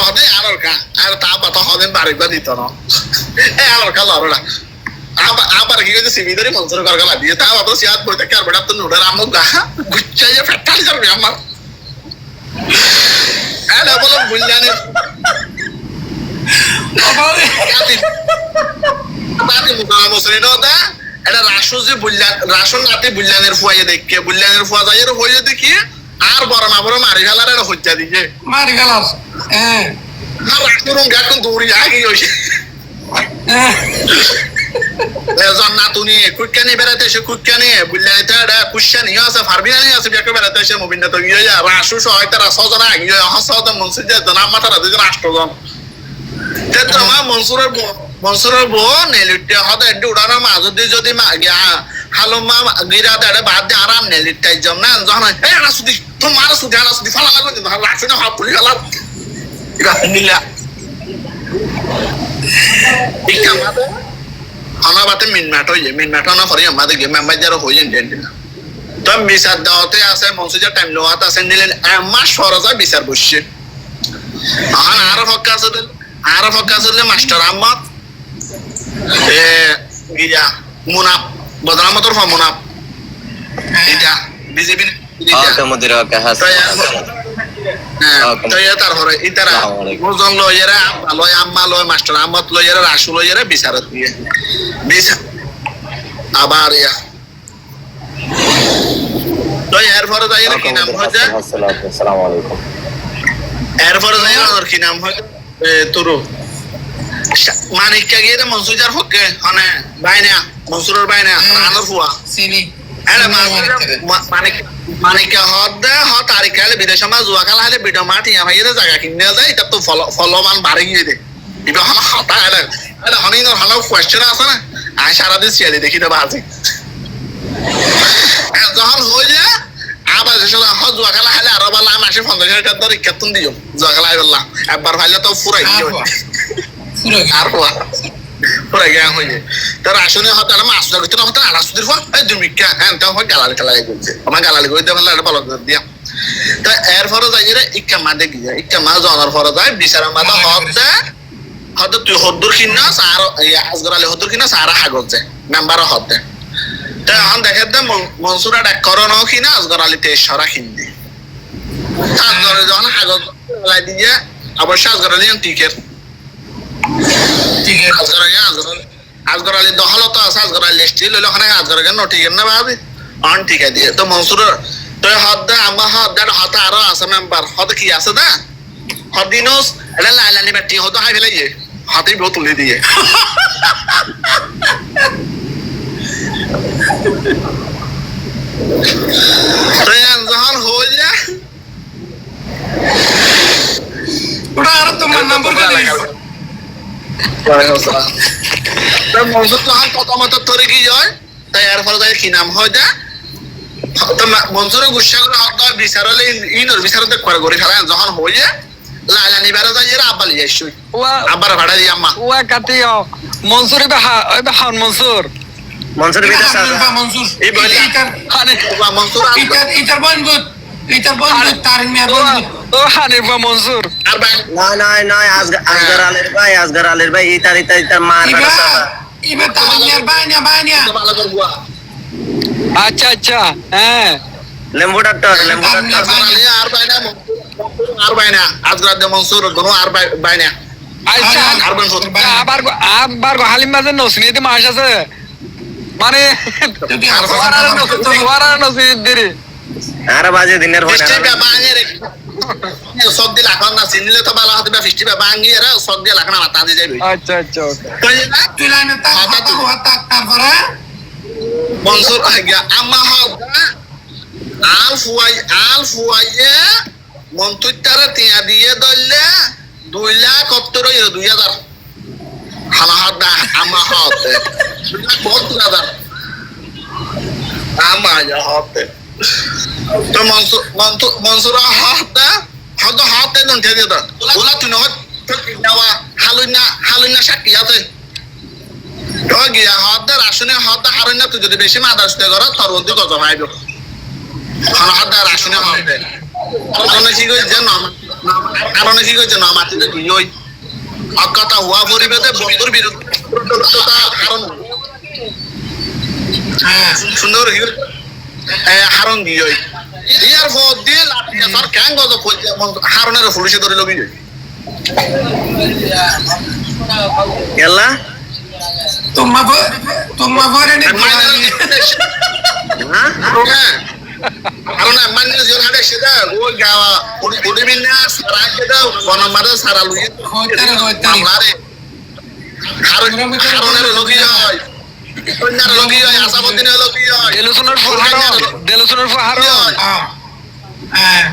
হদে আর তা পাতা হদেন বাড়িবার দিত না আলোর কাল না আবার কি কইছে সিবি ধরে মনসুর কর গলা দিয়ে তা বাবা সিয়াদ বইতে কার বড় তো নুডার আমু গা গুচ্ছাইয়া ফেটাল যাবে আমার এলা বলো বুঝলানে বাবা মুখা মসরে নদা এটা রাসু যে বুঝলান রাসন নাতে বুঝলানের ফুয়াইয়া দেখে বুঝলানের ফুয়া যাইয়ের হইয়া দেখি আর বড় না বড় মারি ফেলার এটা হজ্জা দিছে মারি ফেলাস হ্যাঁ আর রাসুরুম গাকুন দৌড়ি আগে হইছে জন্নাতুনি কুটকানি বেড়াতে এসে কুটকানি বুঝলানিতে এটা কুশানি আছে ফারবিনানি আছে বিয়াকে বেড়াতে এসে মুবিনটা তো ইয়ে যা রাসু সহায় তারা ছজন আগে হাসাদ মনসুর যেত না মাথারা দুজন আষ্টজন তেতো মা মনসুরের বউ নেলিটে হদা একটু উড়ানোর মাঝ দিয়ে যদি হালুমা গিরা দেড়ে বাদ দিয়ে আরাম নেলিটাই জম না যখন এই আনা সুদি তোমার সুদি আনা সুদি ফালা লাগবে রাসু না হাত পুলি গেলাম নিলা ঠিক আমাদের অনাবাতে মিনমাট হয়ে যায় মিনমাট না করে আমাদের গেম মেম্বার যারা হয়ে যান ডেন্ট না তো বিচার দাওয়াতে আছে মনসুজার টাইম লোয়াত আছে নিলেন মাস সরজা বিচার বসছে এখন আরো হক আছে মাস্টার আহমদ গিয়া মুনাফ বদরামতর ফা মুনাফ এটা বিজেপি তারপরে ইতারা ওজন লয়েরা লয় আম্মা লয় মাস্টার আহমদ লয়েরা রাসু লয়েরা বিচারত দিয়ে বিচার আবার ইয়া তো এরপরে যাই কি নাম হয়েছে এরপরে যাই ওর কি নাম হয় তোরো মানিকা গিয়ে মনসুজার হকে মানে বাইনা মনসুরের বাইনা আনোর ফুয়া সিনি মানিকা হদ তারিখালে বিদেশ মা জুয়া খেলা হলে বিডো মাঠ ইয়া ভাইয়ের জায়গা কিনে যায় এটা তো ফলমান বাড়ি গিয়ে দে এটা হতা এটা হনিন হলো কোয়েশ্চেন আছে না আয় সারাদিন সিয়ালি দেখি তো বাজে যখন হয়ে যায় আবার জুয়া খেলা হলে আরো বেলা মাসে 50,000 টাকা ধরে কেতন দিও জুয়া খেলা বললাম একবার ভাইলে তো ফুরাই আর পুরা গিয়া হয়ে যায় তার আসনে হয়তো আমার মাসুদা করতে না হতো আলাসুদের ফল এই দুমিকা হ্যাঁ তো হয় গালালি খেলা করছে আমার গালালি করে দিয়ে এটা ভালো করে দিয়া তা এর ফরে যাই রে ইকা মাদে গিয়া ইকা মা জনার ফরে যায় বিচার মাদা হতে হয়তো তুই হদ্দুর কিনা আর আজগর আলী হদ্দুর কিনা সারা হাগজ যায় মেম্বার হতে তা এখন দেখে দে মনসুরা ডাক করো ন কিনা আজগর আলীতে সরা কিনদি আজগর যখন হাগজ দিয়ে অবশ্যই আজগর আলী টিকেট আজগর আলী দখলত আছে আজগর আলী লিস্টি লইল ওখানে আজগর কেন টিকেট না ভাবি অন টিকা দিয়ে তো মনসুর তো হদ আমার হদ হতা আরো আছে মেম্বার হদ কি আছে না হদিনস এটা লাইলানি ব্যাটি হতো হাই ফেলে গিয়ে হাতেই বহু তুলে দিয়ে যখন হয়ে যায় ওটা আর তোমার নাম্বার মনসুর যখন প্রথমত তরে কি যায় তাই এর ফলে কি নাম হয় যা মনসুরের গুসা করে হত্যা বিচার হলে ইনর বিচারতে করে ফেলা যখন হয়ে যায় লাইলা নিবারে যাই এরা আব্বা লিয়ে আসছি আব্বার ভাড়া দিয়ে আম্মা ওয়া কাটিও মনসুর হান মনসুর মনসুর এই বলি মনসুর ইটার বন্ধুত তারিন মিয়া বন্ধুত ও হানিফা মনসুর আর ভাই না আজগর আলীর ভাই ইতার মার ইবে তারিন মিয়ার বাইনা ভালো করবো আচ্ছা হ্যাঁ লেম্বু ডাক্তার আর বাইনা আজগর মনসুর দোনো আর বাইনা আচ্ছা আবার হালিম মাঝে নসিনিতে মাস আছে মানে নসিনিত দেরি আর বাজে দিনের সব দিলে এখন না চিনিলে তো ভালো হতে ফিস্টি বাঙি এরা সব দিয়ে লাখনা মাথা দিয়ে যাবে আচ্ছা তুই লাইনে তারপরে মনসুর আম্মা হক আল ফুয়াইয়ে মন্তুইটারে তিয়া দিয়ে ধরলে 2,70,000 2,000 হানা হাত না আম্মা হতে 2,70,000 আম্মা হতে তো মনসুর হাতে দন দিয়ে দাও ওলা তুই নয় নেওয়া হালুইনা সাক্ষী আছে তো গিয়া হতে রাসনে হতে হারুইনা তুই যদি বেশি মাদাসতে করো তোর বন্ধু কত ভাইব হতে রাসনে হতে কি করে জানো কারণে কি কইছে না মাটিতে দিই অজ্ঞতা হওয়া পরিবেশে বন্ধুর বিরুদ্ধে কারণ সুন্দর হারণ দিয়ে ইয়ার পর দিয়ে লাঠিয়া তার ক্যাং গজ হারণের পুলিশে ধরে লগি গেলা তোমা পরে নি কারণ মানে যে হাড়ে সেটা ওই গাওয়া ওডি মিনা সারা কেটা বনমারে সারা লুই মামলারে হারণের লগি হয় কন্যার লগি হয় আসামুদ্দিনের লগি হয় দেলুসনের ফাহারন হ্যাঁ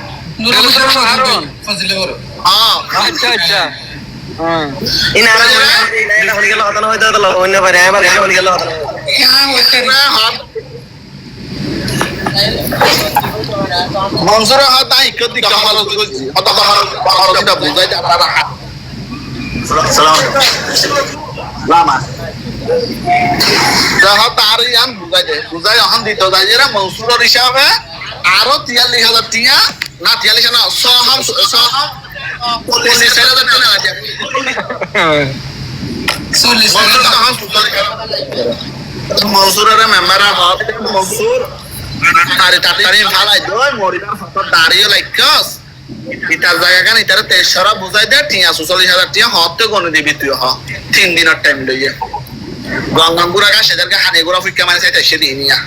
দেলুসনের ফাহারন ফজলে বড় আচ্ছা আচ্ছা ইনা হল গেল হতন হইতো তো অন্য পারে আবার হল গেল হতন হ্যাঁ ওইটাই মনসুরের হাত নাই কদি কামাল কইছি অত বাহারটা বুঝাইতে আপনারা সালাম লামা যাহা তার ইয়ান বুঝাই এখন দিত যাই এরা মনসুরের হিসাবে আরো ৪৩,০০০ টিয়া না ৪৩ না সহম ৪০,০০০ টাকা লাগে মনসুরের মেম্বার মনসুর তাড়াতাড়ি ফালাই দই মরিবার ফটো দাঁড়িয়ে লাইকস ইটার জায়গা কান ইটার ২৩০০ বুঝাই দে টিয়া ৪৬,০০০ টিয়া হতে গনে দিবি তুই ৩ দিনের টাইম লইয়ে গঙ্গামপুরা গা সেদেরকে হানি গোড়া ফুটকে মানে চাইতে সে দিই নিয়া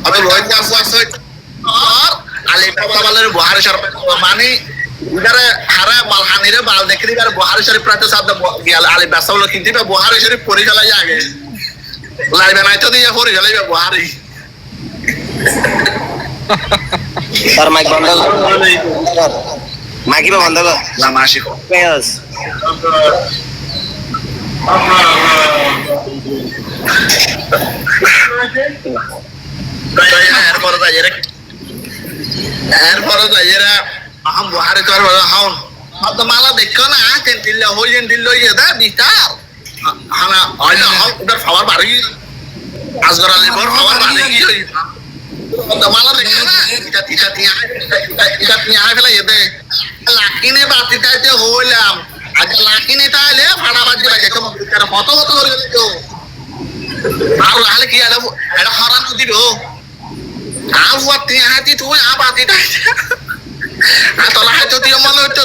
অত রোহিত দাস আছে আর আলিবাবালের বুহারি সরকার মানে ইদারে হারা মালহানিরে বাল দেখে দিবার বুহারি শরীফ প্রাতে সাথে গিয়াল আলি বাসাউল কিনতে বুহারি শরীফ পরি ফেলাই আগে লাইবে নাই তো দিয়ে পরি ফেলাইবে বুহারি তার মাইক বন্ধ কর মাইক বন্ধ কর লামাশি পেস এরপরে যাইরা আহম বুহারি তো আর হাউন হত মালা দেখো না কেন দিল্লা হইলেন দিল্লা ইদা বিতার হানা আইনা হাউ উদার খাবার বাড়ি আজগর আলী বড় খাবার বাড়ি কি হই হত মালা দেখো না এটা তিয়া ফেলা ইদে লাকিনে বাতিটাতে হইলাম আজ লাকিনে তাইলে ফাড়া বাজি বাজে তো কত করে তো আর লালে কি আলো এটা হারানো দিবো আওয়াতি হাতি তুই আবাতি তাই atau lah itu dia malu itu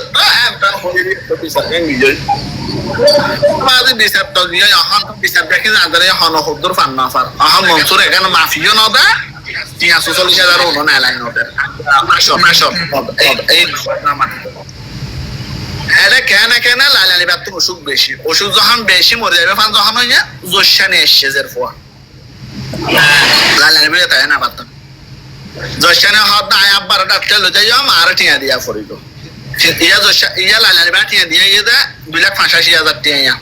masih bisa tahu dia yang han bisa bikin antara yang han hudur fan nafar aham mansur kan mafia nada dia susul dia daru nona lain nada masuk এই nama এটা কেন কেন লালালি বাতু অসুখ বেশি অসুখ যখন বেশি মরে যাবে ফান যখন হয় জোশানে এসে জের ফোয়া লালালি বেটা না বাতু জোশানে হাত আয় আব্বার ডাক্তার লতে যাও মারা টিয়া দিয়া ফরিলো ইয়া জোশা ইয়া লালালি বাতু দিয়া ইয়া 2,85,000 টিয়া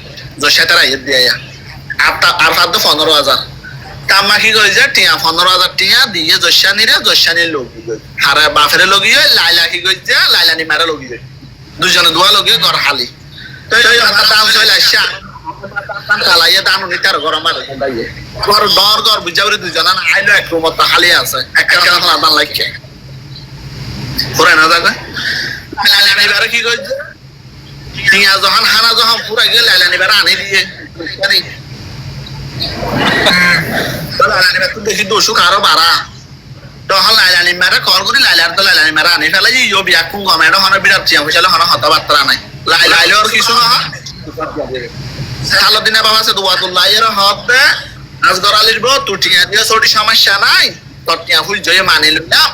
জোশা তারা ইয়া দিয়া আর ফাদ 15,000 কামা কি কইছে টিয়া 15,000 টিয়া দিয়ে জোশানি লোক হারা বাফের লগি লাইলা কি কইছে লাইলানি মারা লগি দুজনে দোয়া লগে ঘর খালি তো এই দাম চলে আসা তালাইয়া দাম নিতার গরম আর দাইয়ে ঘর ঘর বুঝাবরে দুজন না আইলো এক রুম তো খালি আছে একটা না দাম লাগে পুরা না জায়গা লালানি বারে কি কইছে টিয়া যখন হানা যখন পুরা গেল লালানি বারে আনি দিয়ে জানি লালানি বারে তো দেখি দোষক আরো বাড়া তখন লাইলানি মারা কল করি লাইলার তো লাইলানি মারা আনি ফেলাই ইয়ো বিয়া কোন গমেডো হন বিরাট চিয়া হইছিল হন হতবাত্রা নাই লাইলার কিছু না সালো দিনে বাবা সে দুয়াতুল্লাহ এর হতে আজগর আলীর বউ তুটিয়া দিয়া ছোটি সমস্যা নাই তটিয়া ফুল জয় মানি লইলাম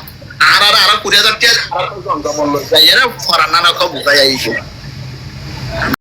আর 20,000 টাকা আর তো জঙ্গল লই যাই এর ফরানা না কো বুঝাই আইছে